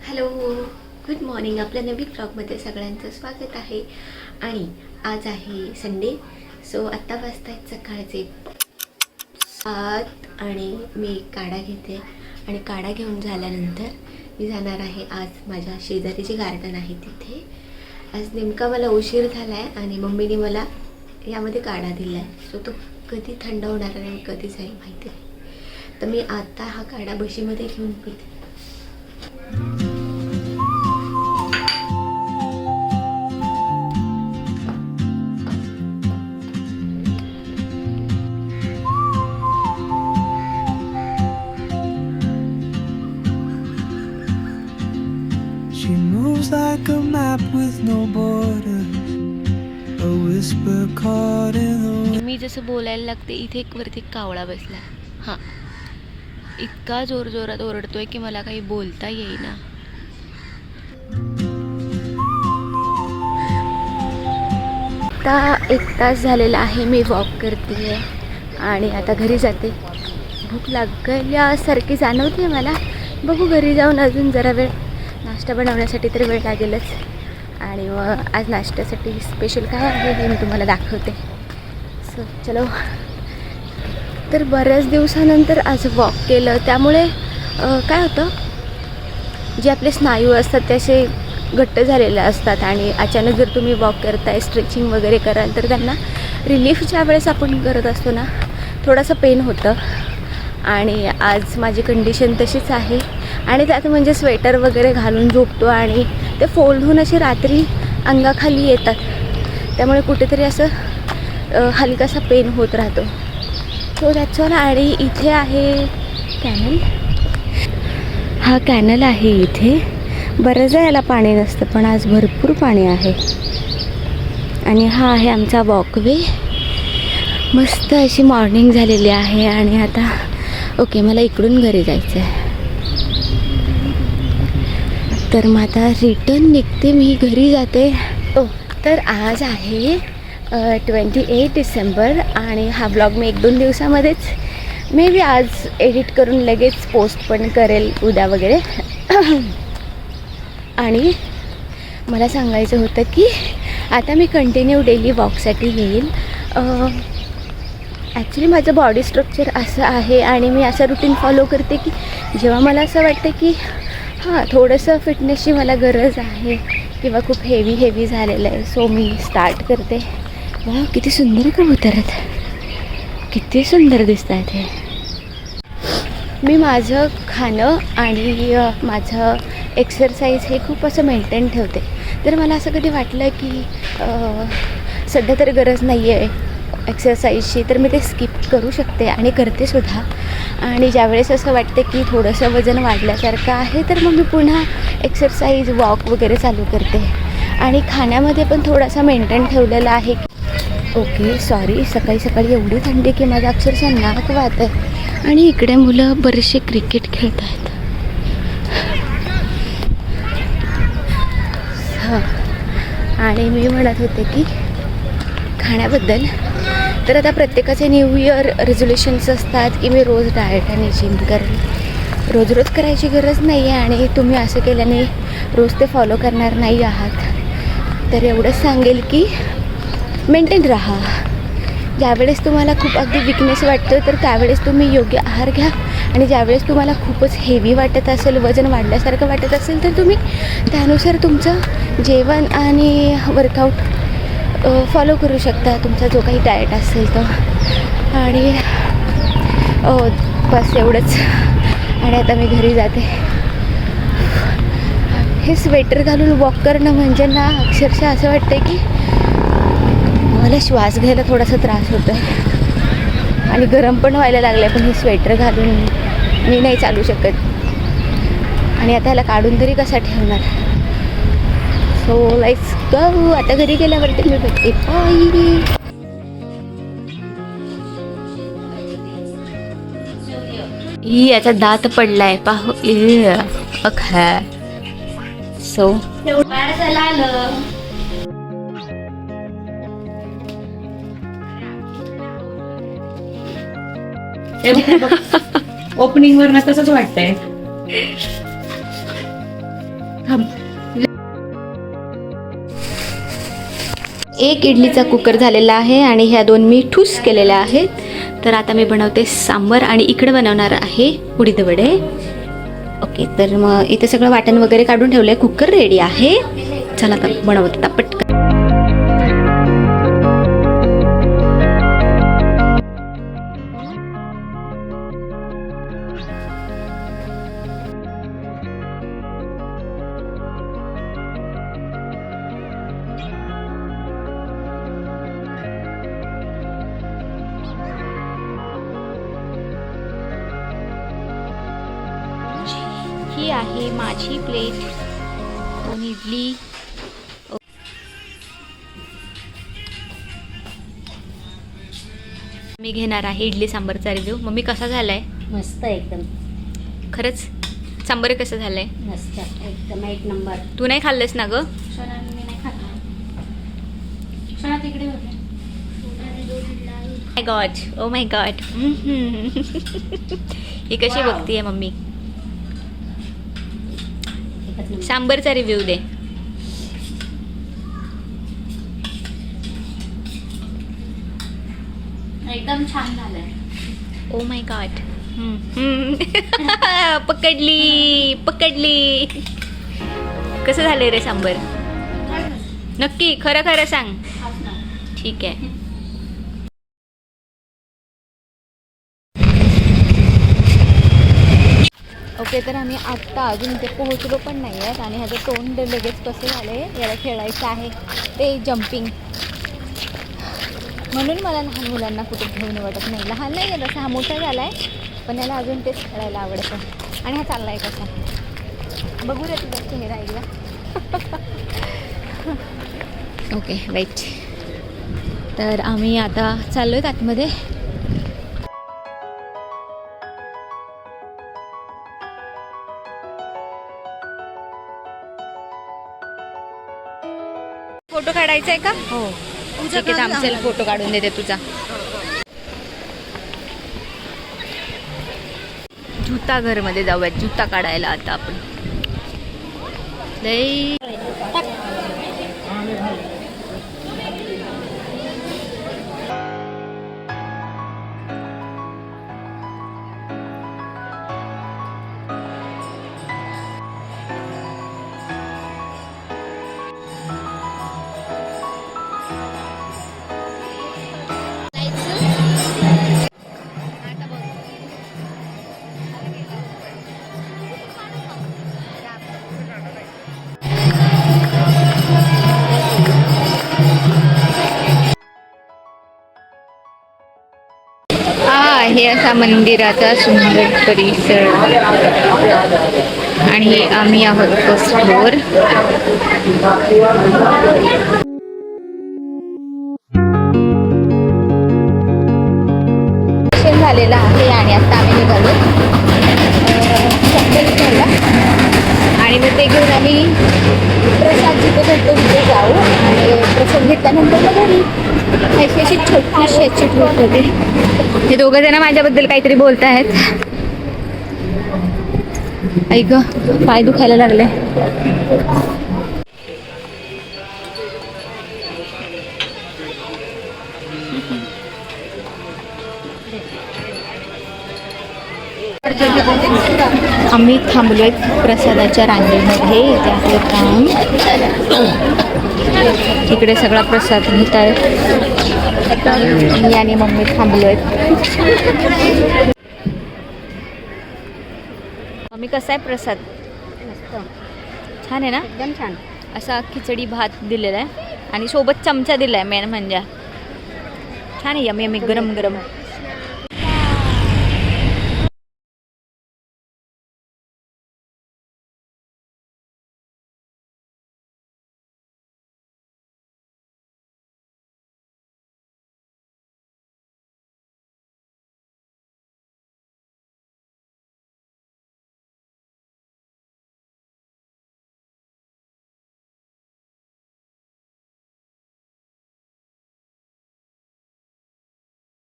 Hello, good morning. आपल्या नवीन ब्लॉगमध्ये सगळ्यांचं स्वागत आहे. आणि आज आहे संडे. सो आत्ता वाजता आहेत सकाळचे 7 आणि मी काढा घेते. आणि काढा घेऊन झाल्यानंतर मी जाणार आहे आज माझ्या शेजारी जे गार्डन आहे तिथे. आज नेमका मला उशीर झाला आहे आणि मम्मीने मला यामध्ये काढा दिला आहे. सो तो कधी थंड होणार आणि कधी जाईल माहिती नाही. तर मी आता हा काढा बशीमध्ये घेऊन पिते. She moves like a map with no border, a whisper caught in the wind. मी जसं बोलायला लागते इथे एक वरती कावळा बसला. हां, इतका जोरजोरात ओरडतोय की मला काही बोलता येईना. आता 1 तास झालेला आहे मी वॉक करते आणि आता घरी जाते. भूक लागल्यासारखी जाणवते मला. बघू घरी जाऊन अजून जरा वेळ नाश्ता बनवण्यासाठी तर वेळ लागेलच. आणि मग आज नाश्त्यासाठी स्पेशल काय आहे हे मी तुम्हाला दाखवते. सो चलो. तर बऱ्याच दिवसानंतर आज वॉक केलं त्यामुळे काय होतं, जे आपले स्नायू असतात ते असे घट्ट झालेले असतात. आणि अचानक जर तुम्ही वॉक करताय, स्ट्रेचिंग वगैरे कराल तर त्यांना रिलीफ ज्या वेळेस आपण करत असतो ना, थोडंसं पेन होतं. आणि आज माझी कंडिशन तशीच आहे. आणि त्यात म्हणजे स्वेटर वगैरे घालून झोपतो आणि ते फोल्ड होऊन असे रात्री अंगाखाली येतात. त्यामुळे कुठेतरी असं हलकासा पेन होत राहतो. So that's all. आणि इथे आहे कॅनल. हा कॅनल आहे इथे. बऱ्याचदा याला पाणी नसतं पण आज भरपूर पाणी आहे. आणि हा आहे आमचा वॉकवे. मस्त अशी मॉर्निंग झालेली आहे. आणि आता ओके, मला इकडून घरी जायचं आहे. तर मग आता रिटर्न निघते, मी घरी जाते. तर आज आहे 28 डिसेंबर आणि हा ब्लॉग मी 1-2 दिवसामध्येच मे बी आज एडिट करून लगेच पोस्ट पण करेल उद्या वगैरे. आणि मला सांगायचं होतं की आता मी कंटिन्यू डेली वॉकसाठी येईल. ॲक्च्युली माझं बॉडी स्ट्रक्चर असं आहे आणि मी असं रुटीन फॉलो करते की जेव्हा मला असं वाटतं की हां थोडंसं फिटनेसची मला गरज आहे किंवा खूप हेवी झालेलं आहे, सो मी स्टार्ट करते. वा, किती सुंदर कबूतर आहेत, किती सुंदर दिसत आहेत हे. मी माझं खाणं आणि माझं एक्सरसाइज हे खूप असं मेंटेन ठेवते. तर मला असं कधी वाटलं की सध्या तर गरज नाही आहे एक्सरसाइजची तर मी ते स्किप करू शकते आणि करते सुद्धा. आणि ज्यावेळेस असं वाटतं की थोडंसं वजन वाढल्यासारखं आहे तर मग मी पुन्हा एक्सरसाइज वॉक वगैरे चालू करते. आणि खाण्यामध्ये पण थोडासा मेंटेन ठेवलेला आहे. Okay, sorry. सकाळी एवढी थंडी की माझं अक्षरशः नाक वाहत आहे. आणि इकडे मुलं बरेचसे क्रिकेट खेळत आहेत. हां, आणि मी म्हणत होते की खाण्याबद्दल तर आता प्रत्येकाचे न्यू इयर रेझोल्युशन्स असतात की मी रोज डाएट आणि जिम करेन. रोज करायची गरज नाही आहे आणि तुम्ही असं केल्याने रोज ते फॉलो करणार नाही आहात. तर एवढंच सांगेल की मेंटेन राहा. ज्यावेळेस तुम्हाला खूप अगदी विकनेस वाटतं तर त्यावेळेस तुम्ही योग्य आहार घ्या. आणि ज्यावेळेस तुम्हाला खूपच हेवी वाटत असेल, वजन वाढल्यासारखं वाटत असेल तर तुम्ही त्यानुसार तुमचं जेवण आणि वर्कआउट फॉलो करू शकता, तुमचा जो काही डाएट असेल तो. आणि बस एवढंच. आणि आता मी घरी जाते. हे स्वेटर घालून वॉक करणं म्हणजे ना अक्षरशः असं वाटतं की मला श्वास घ्यायला थोडासा त्रास होतो आहे. आणि गरम पण व्हायला लागलं आहे. पण हे स्वेटर घालून मी नाही चालू शकत. आणि आता ह्याला काढून तरी कसा ठेवणार. So let's go. आता घरी गेल्यावरती मी भेटते. बाय. याचा दात पडलाय पाहू. अखा. सो आलं. ओपनिंग वर तसंच वाटतंय. एक इडलीचा कुकर झालेला आहे आणि ह्या 2 मी ठूस केलेल्या आहेत. तर आता मी बनवते सांबर आणि इकडे बनवणार आहे उडीद वडे. ओके, तर मग इथे सगळं वाटण वगैरे काढून ठेवलं आहे. कुकर रेडी आहे. चला तर बनवत आता पटकन. ही आहे माझी प्लेट. 2 इडली. मी घेणार आहे इडली सांबारचा रिव्ह्यू. मम्मी कसा झालाय? मस्त एकदम. खरंच सांबार कसं झालंय? मस्त एकदम 1 नंबर. तू नाही खाल्लंस ना ग? माय गॉड, ओ माय गॉड. ही कशी बघतीये मम्मी? सांबरचा रिव्ह्यू दे. एकदम छान झालंय. Oh my God. पकडली. कसं झालंय रे सांबर? नक्की खरं खरं सांग. ठीक आहे. ओके, तर आम्ही आत्ता अजून इथे पोहोचलो पण नाही आहेत आणि ह्याचं तोंड लगेच कसं झालं आहे, याला खेळायचं आहे ते जम्पिंग. म्हणून मला लहान मुलांना कुठे घेऊन वाटत नाही. लहान नाही आहे तसा, हा मोठा झाला आहे, पण याला अजून तेच खेळायला आवडतं. आणि हा चालला आहे कसा, बघू दे तुझा चेहरा एकदा. Okay right. तर आम्ही आता चाललो आहेत आतमध्ये. फोटो काढायचा आहे का? हो. ठीक आहे, आमचे फोटो काढून देते तुझा. जुता घरमध्ये जाऊयात जुता काढायला आता आपण. लई आहे असा मंदिराचा सुंदर परिसर आणि आम्ही आहोत फर्स्ट फ्लोअर. दर्शन झालेलं आहे आणि आता आम्ही निघालो आणि मग ते घेऊन आम्ही प्रसाद जिथे भेटतो तिथे जाऊ आणि प्रसाद घेतल्यानंतर मग घरी. अशी छोटीशी याची ट्रिप होते. हे दोघं जण माझ्याबद्दल काहीतरी बोलत आहेत. ऐक, पाय दुखायला लागले. आम्ही थांबलोय प्रसादाच्या रांगेमध्ये. इथे आहे काम, तिकडे सगळा प्रसाद घेत आहेत. मी आणि मम्मी थांबलोय. मम्मी कसा आहे प्रसाद? मस्त छान आहे ना? एकदम छान. असा खिचडी भात दिलेला आहे आणि सोबत चमचा दिलाय मेन म्हणजे. छान आहे, यम्मी यम्मी, गरम गरम.